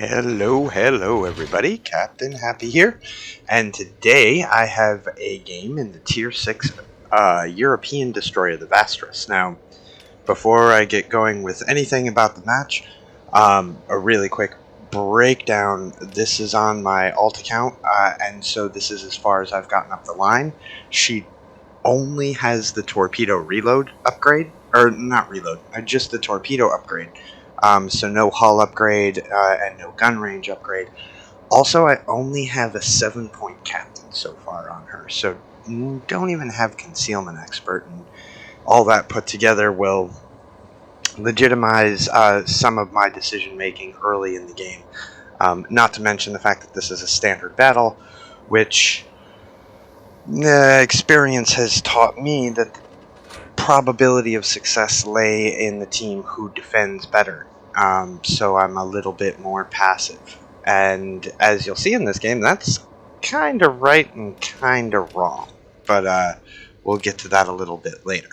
Hello everybody, Captain Happy here, and today I have a game in the Tier 6 European destroyer, the Vasteras. Now, before I get going with anything about the match, a really quick breakdown. This is on my alt account, and so this is as far as I've gotten up the line. She only has the torpedo reload upgrade, or not reload, just the torpedo upgrade. So no hull upgrade and no gun range upgrade. Also, I only have a 7-point captain so far on her, so don't even have concealment expert, and all that put together will legitimize some of my decision making early in the game. Not to mention the fact that this is a standard battle, which experience has taught me that the probability of success lay in the team who defends better. So I'm a little bit more passive. And as you'll see in this game, that's kind of right and kind of wrong. But we'll get to that a little bit later.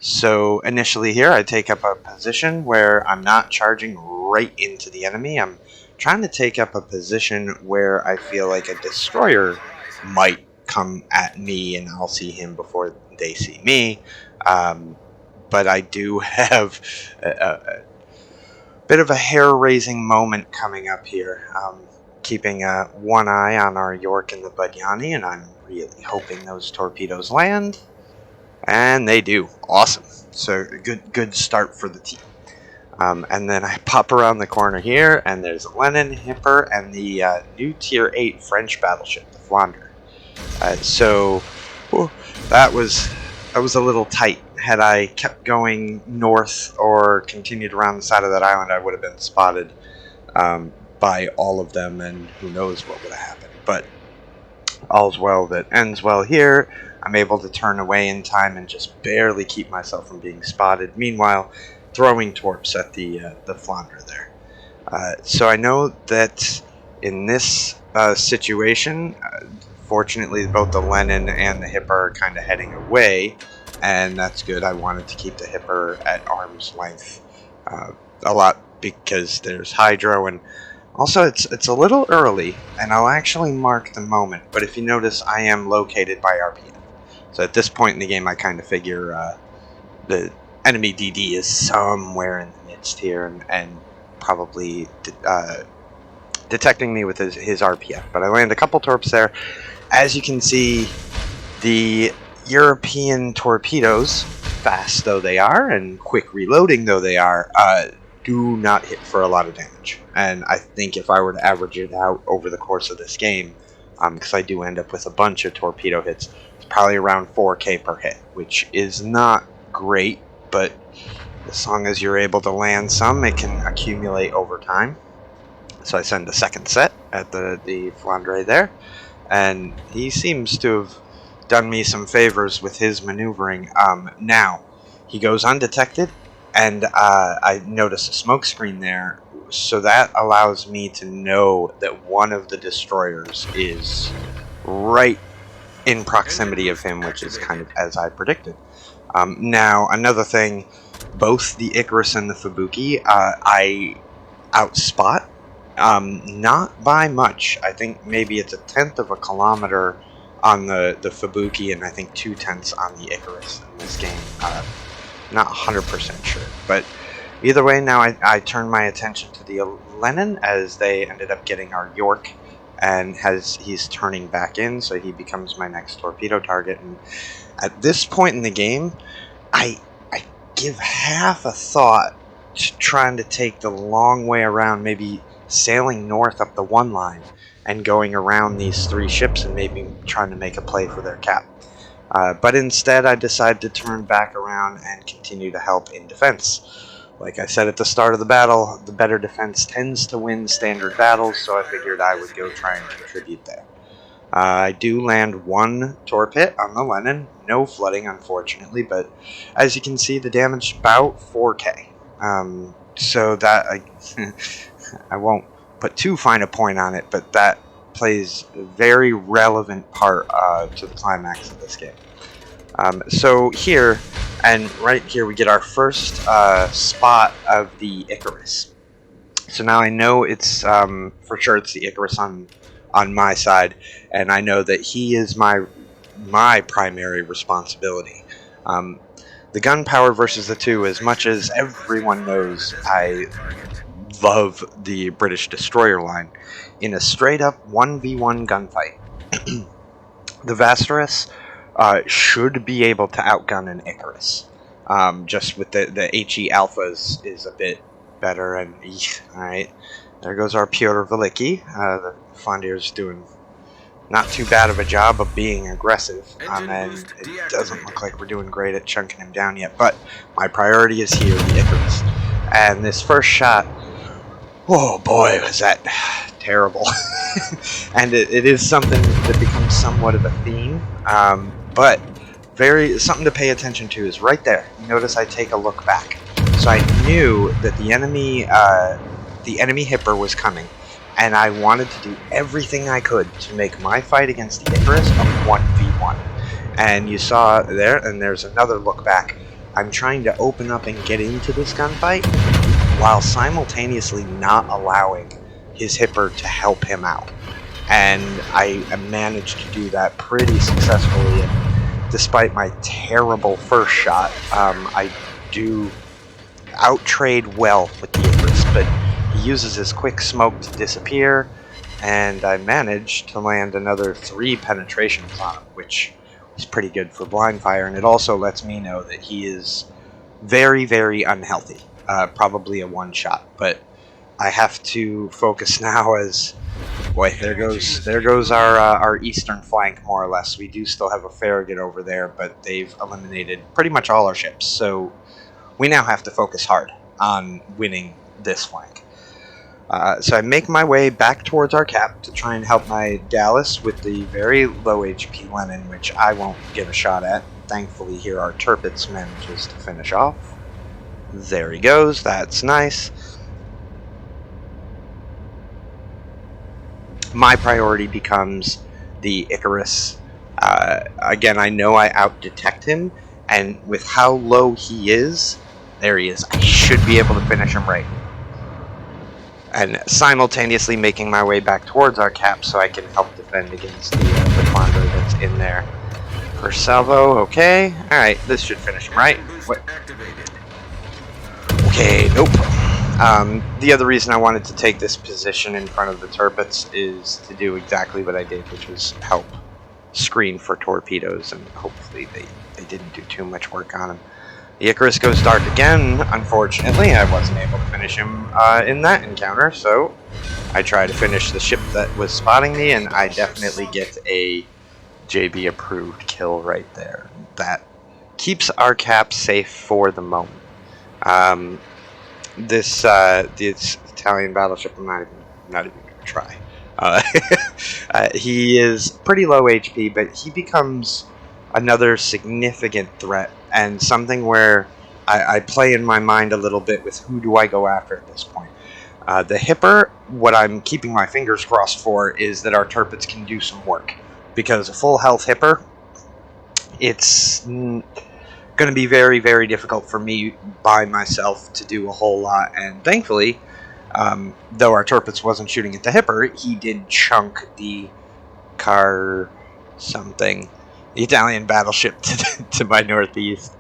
So initially here, I take up a position where I'm not charging right into the enemy. I'm trying to take up a position where I feel like a destroyer might come at me and I'll see him before they see me. But I do have a bit of a hair-raising moment coming up here. Keeping one eye on our York and the Budyani, and I'm really hoping those torpedoes land. And they do. Awesome. So good start for the team. And then I pop around the corner here, and there's Lenin, Hipper, and the new Tier 8 French battleship, the Flandre. That was a little tight. Had I kept going north or continued around the side of that island, I would have been spotted by all of them, and who knows what would have happened. But all's well that ends well here. I'm able to turn away in time and just barely keep myself from being spotted. Meanwhile, throwing torps at the Flandre there. So I know that in this situation, fortunately, both the Lenin and the Hipper are kind of heading away, and that's good. I wanted to keep the Hipper at arm's length a lot because there's Hydro, and also it's a little early, and I'll actually mark the moment, but if you notice, I am located by RPM. So at this point in the game, I kind of figure the enemy DD is somewhere in the midst here, and probably detecting me with his RPM. But I land a couple torps there. As you can see, the European torpedoes, fast though they are, and quick reloading though they are, do not hit for a lot of damage. And I think if I were to average it out over the course of this game, because I do end up with a bunch of torpedo hits, it's probably around 4k per hit, which is not great, but as long as you're able to land some, it can accumulate over time. So I send a second set at the Flandre there, and he seems to have done me some favors with his maneuvering. Now, he goes undetected, and I notice a smoke screen there, so that allows me to know that one of the destroyers is right in proximity of him, which is kind of as I predicted. Now, another thing, both the Icarus and the Fubuki, I outspot, not by much. I think maybe it's 1/10 of a kilometer on the Fubuki, and I think 2/10 on the Icarus in this game. Not 100% sure, but either way, now I turn my attention to the Lenin, as they ended up getting our York, and he's turning back in, so he becomes my next torpedo target. And at this point in the game, I give half a thought to trying to take the long way around, maybe sailing north up the one line and going around these three ships and maybe trying to make a play for their cap. But instead, I decided to turn back around and continue to help in defense. Like I said at the start of the battle, the better defense tends to win standard battles, so I figured I would go try and contribute there. I do land one torp hit on the Lenin, no flooding unfortunately, but as you can see, the damage is about 4k. So that, I won't put too fine a point on it, but that plays a very relevant part to the climax of this game. So here, and right here, we get our first spot of the Icarus. So now I know it's for sure it's the Icarus on my side, and I know that he is my primary responsibility. Um, the gunpowder versus the two, as much as everyone knows, I love the British destroyer line. In a straight up 1v1 gunfight, the Vasteras should be able to outgun an Icarus. Just with the HE alphas is a bit better, and alright. There goes our Pyotr Velicki. The Fondir's doing not too bad of a job of being aggressive, and it doesn't look like we're doing great at chunking him down yet, but my priority is here, the Icarus. And this first shot, oh boy, was that terrible. And it is something that becomes somewhat of a theme, but something to pay attention to is right there. You notice I take a look back. So I knew that the enemy Hipper was coming, and I wanted to do everything I could to make my fight against the Icarus a 1v1. And you saw there, and there's another look back. I'm trying to open up and get into this gunfight while simultaneously not allowing his Hipper to help him out. And I managed to do that pretty successfully. And despite my terrible first shot, I do outtrade well with the Icarus, but he uses his quick smoke to disappear, and I managed to land another 3 penetrations on him, which was pretty good for blind fire, and it also lets me know that he is very, very unhealthy. Probably a one-shot, but I have to focus now as, boy, there goes our eastern flank, more or less. We do still have a Farragut over there, but they've eliminated pretty much all our ships, so we now have to focus hard on winning this flank. So I make my way back towards our cap to try and help my Dallas with the very low HP Lenin, which I won't get a shot at. Thankfully here our Tirpitz manages to finish off. There he goes, that's nice. My priority becomes the Icarus. Again, I know I out-detect him, and with how low he is, there he is. I should be able to finish him right. And simultaneously making my way back towards our cap so I can help defend against the Condor that's in there. First salvo, okay. Alright, this should finish him right. What? Okay, nope. The other reason I wanted to take this position in front of the Tirpitz is to do exactly what I did, which was help screen for torpedoes, and hopefully they didn't do too much work on him. The Icarus goes dark again. Unfortunately, I wasn't able to finish him in that encounter, so I try to finish the ship that was spotting me, and I definitely get a JB-approved kill right there. That keeps our cap safe for the moment. This Italian battleship, I'm not even going to try. He is pretty low HP, but he becomes another significant threat, and something where I play in my mind a little bit with who do I go after at this point. The Hipper, what I'm keeping my fingers crossed for is that our Tirpitz can do some work, because a full health Hipper, it's going to be very, very difficult for me by myself to do a whole lot, and thankfully, though our Tirpitz wasn't shooting at the Hipper, he did chunk the the Italian battleship to my northeast.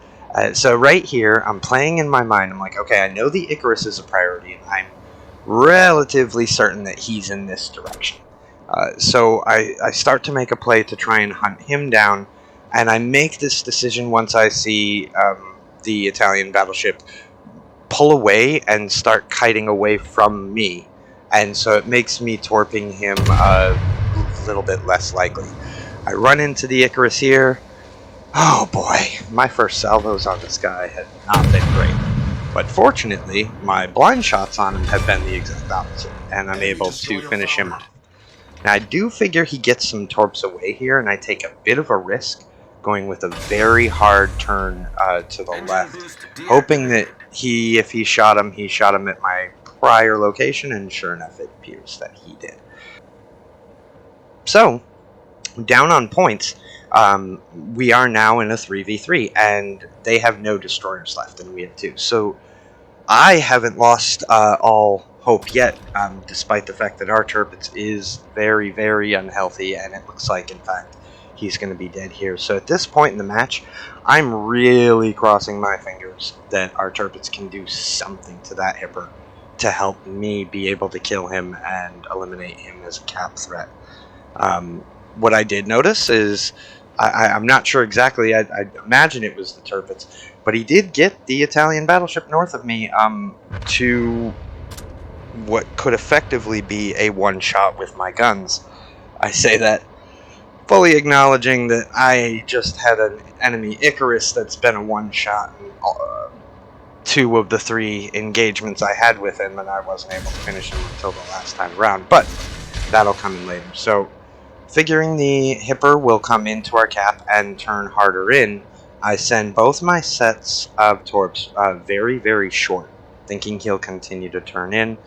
So right here, I'm playing in my mind, I'm like, okay, I know the Icarus is a priority, and I'm relatively certain that he's in this direction. So I start to make a play to try and hunt him down, and I make this decision once I see the Italian battleship pull away and start kiting away from me, and so it makes me torping him a little bit less likely. I run into the Icarus here. Oh boy, my first salvos on this guy have not been great, but fortunately my blind shots on him have been the exact opposite, and I'm able to finish him off. Now I do figure he gets some torps away here, and I take a bit of a risk going with a very hard turn to the left, hoping that if he shot him at my prior location, and sure enough it appears that he did. So, down on points, we are now in a 3v3, and they have no destroyers left, and we have 2. So, I haven't lost all hope yet, despite the fact that our Turpitz is very, very unhealthy, and it looks like, in fact, he's going to be dead here. So at this point in the match, I'm really crossing my fingers that our Turpitz can do something to that Hipper to help me be able to kill him and eliminate him as a cap threat. What I did notice is, I'm not sure exactly, I imagine it was the Turpitz, but he did get the Italian battleship north of me to what could effectively be a one-shot with my guns. I say that fully acknowledging that I just had an enemy Icarus that's been a one-shot in 2 of the 3 engagements I had with him, and I wasn't able to finish him until the last time around, but that'll come in later. So, figuring the Hipper will come into our cap and turn harder in, I send both my sets of torps very, very short, thinking he'll continue to turn in.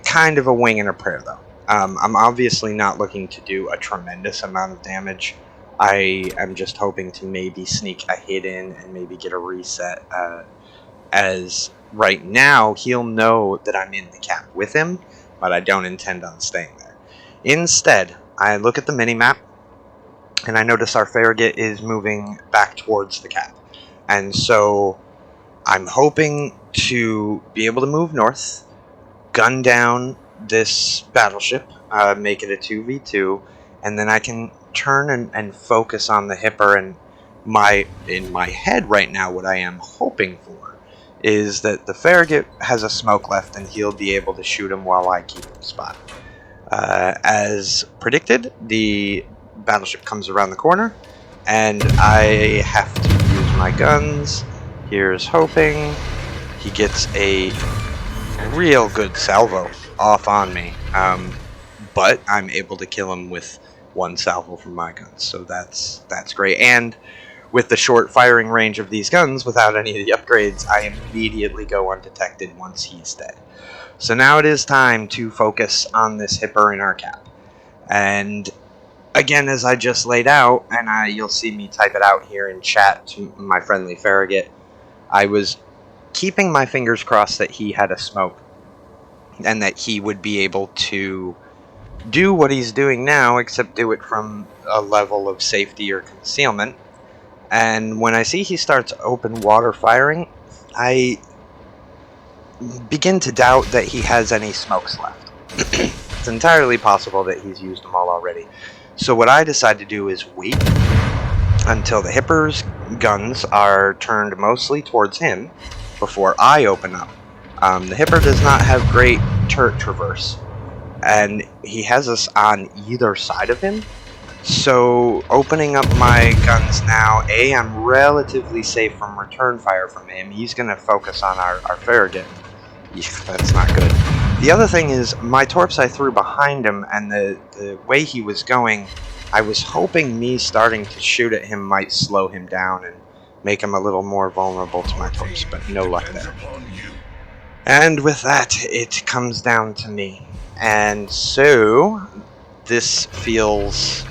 Kind of a wing and a prayer, though. I'm obviously not looking to do a tremendous amount of damage. I am just hoping to maybe sneak a hit in and maybe get a reset, as right now he'll know that I'm in the cap with him, but I don't intend on staying there. Instead, I look at the mini-map, and I notice our Farragut is moving back towards the cap. And so I'm hoping to be able to move north, gun down this battleship, make it a 2v2, and then I can turn and focus on the Hipper. And in my head right now, what I am hoping for is that the Farragut has a smoke left, and he'll be able to shoot him while I keep him spotted. As predicted, the battleship comes around the corner, and I have to use my guns. Here's hoping. He gets a real good salvo off on me, but I'm able to kill him with 1 salvo from my guns, so that's great. And with the short firing range of these guns, without any of the upgrades, I immediately go undetected once he's dead. So now it is time to focus on this Hipper in our cap. And again, as I just laid out, and you'll see me type it out here in chat to my friendly Farragut, I was keeping my fingers crossed that he had a smoke, and that he would be able to do what he's doing now, except do it from a level of safety or concealment. And when I see he starts open water firing, I begin to doubt that he has any smokes left. It's entirely possible that he's used them all already. So what I decide to do is wait until the Hipper's guns are turned mostly towards him before I open up. The Hipper does not have great turret traverse, and he has us on either side of him. So opening up my guns now, I'm relatively safe from return fire from him. He's going to focus on our Farragut. That's not good. The other thing is, my torps I threw behind him, and the way he was going, I was hoping me starting to shoot at him might slow him down and make him a little more vulnerable to my torps, but no luck there. And with that, it comes down to me. And so, this feels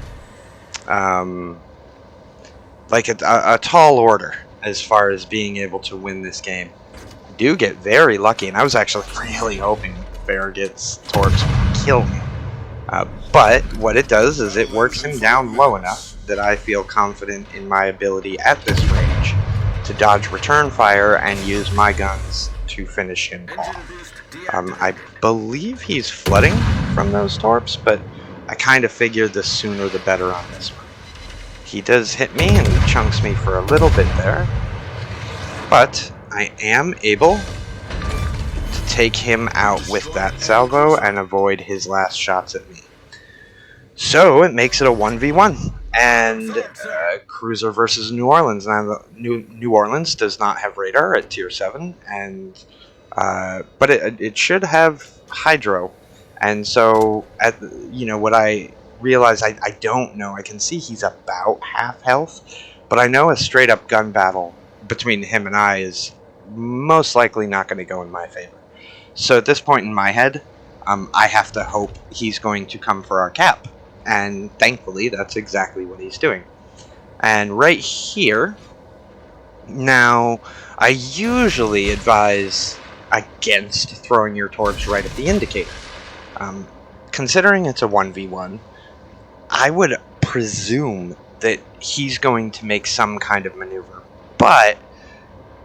like a tall order as far as being able to win this game. I do get very lucky, and I was actually really hoping Farragut's torps would kill me. But what it does is it works him down low enough that I feel confident in my ability at this range to dodge return fire and use my guns to finish him off. I believe he's flooding from those torps, but I kind of figured the sooner the better on this one. He does hit me and chunks me for a little bit there, but I am able to take him out with that salvo and avoid his last shots at me. So it makes it a 1v1, and cruiser versus New Orleans. Now, New Orleans does not have radar at tier 7, and but it should have hydro. And so, what I realize, I don't know. I can see he's about half health, but I know a straight up gun battle between him and I is most likely not going to go in my favor. So at this point in my head, I have to hope he's going to come for our cap. And thankfully, that's exactly what he's doing. And right here, now, I usually advise against throwing your torps right at the indicator. Considering it's a 1v1, I would presume that he's going to make some kind of maneuver. But,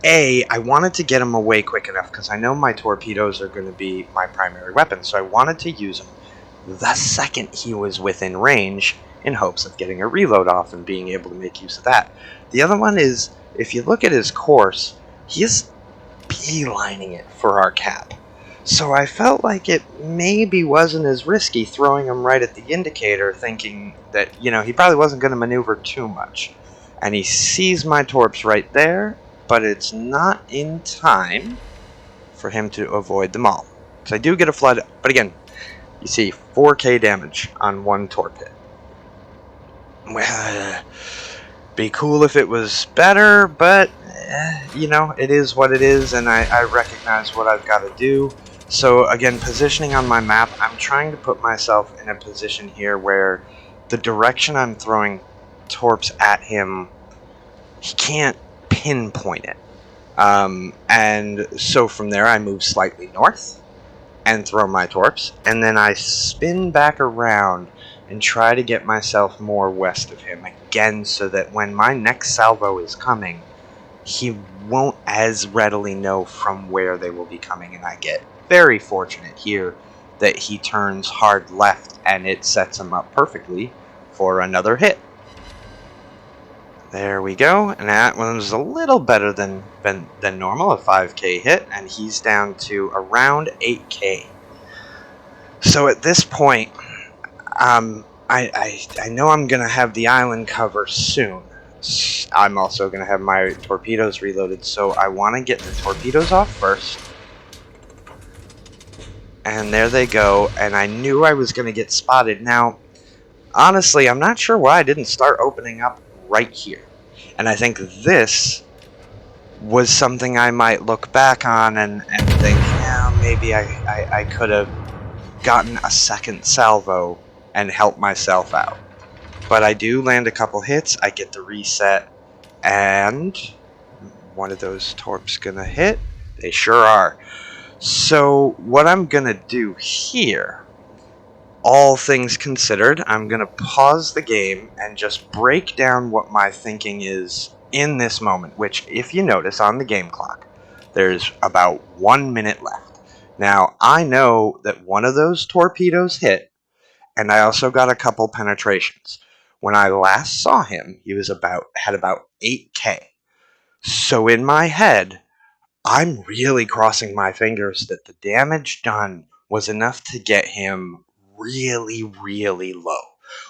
I wanted to get him away quick enough because I know my torpedoes are going to be my primary weapon, so I wanted to use them the second he was within range in hopes of getting a reload off and being able to make use of that. The other one is, if you look at his course, he's beelining it for our cap. So I felt like it maybe wasn't as risky throwing him right at the indicator, thinking that, he probably wasn't going to maneuver too much. And he sees my torps right there, but it's not in time for him to avoid them all. So I do get a flood, but again, you see 4k damage on one torp hit. Well, be cool if it was better, but it is what it is, and I recognize what I've got to do. So again, positioning on my map, I'm trying to put myself in a position here where the direction I'm throwing torps at him, he can't pinpoint it. And so from there I move slightly north and throw my torps, and then I spin back around and try to get myself more west of him again, so that when my next salvo is coming, he won't as readily know from where they will be coming. And I get very fortunate here that he turns hard left and it sets him up perfectly for another hit. There we go, and that one was a little better than normal, a 5k hit, and he's down to around 8k. So at this point, I know I'm going to have the island cover soon. I'm also going to have my torpedoes reloaded, so I want to get the torpedoes off first. And there they go, and I knew I was going to get spotted. Now, honestly, I'm not sure why I didn't start opening up right here. And I think this was something I might look back on and think, yeah, maybe I could have gotten a second salvo and helped myself out. But I do land a couple hits, I get the reset, and one of those torps gonna hit? They sure are. So what I'm gonna do here, all things considered, I'm going to pause the game and just break down what my thinking is in this moment, which, if you notice on the game clock, there's about 1 minute left. Now, I know that one of those torpedoes hit, and I also got a couple penetrations. When I last saw him, he was had about 8k. So in my head, I'm really crossing my fingers that the damage done was enough to get him really, really low.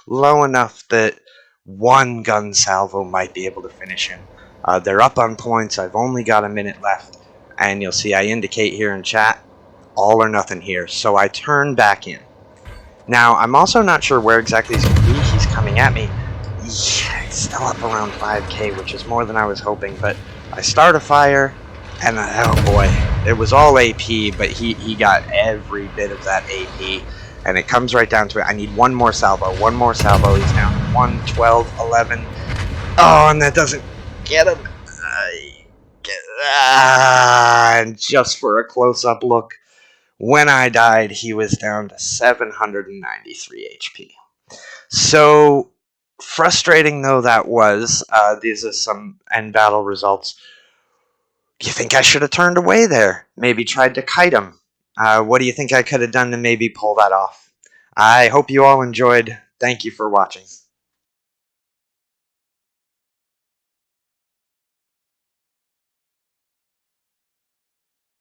Low enough that one gun salvo might be able to finish him. They're up on points. I've only got a minute left. And you'll see I indicate here in chat, all or nothing here. So I turn back in. Now, I'm also not sure where exactly he's going to be. He's coming at me. Yeah, he's still up around 5k, which is more than I was hoping. But I start a fire. And oh boy, it was all AP, but he got every bit of that AP. And it comes right down to it. I need one more salvo. One more salvo. He's down 1, 12, 11. Oh, and that doesn't get him. And just for a close-up look, when I died, he was down to 793 HP. So, frustrating though that was, these are some end battle results. You think I should have turned away there? Maybe tried to kite him? What do you think I could have done to maybe pull that off? I hope you all enjoyed. Thank you for watching.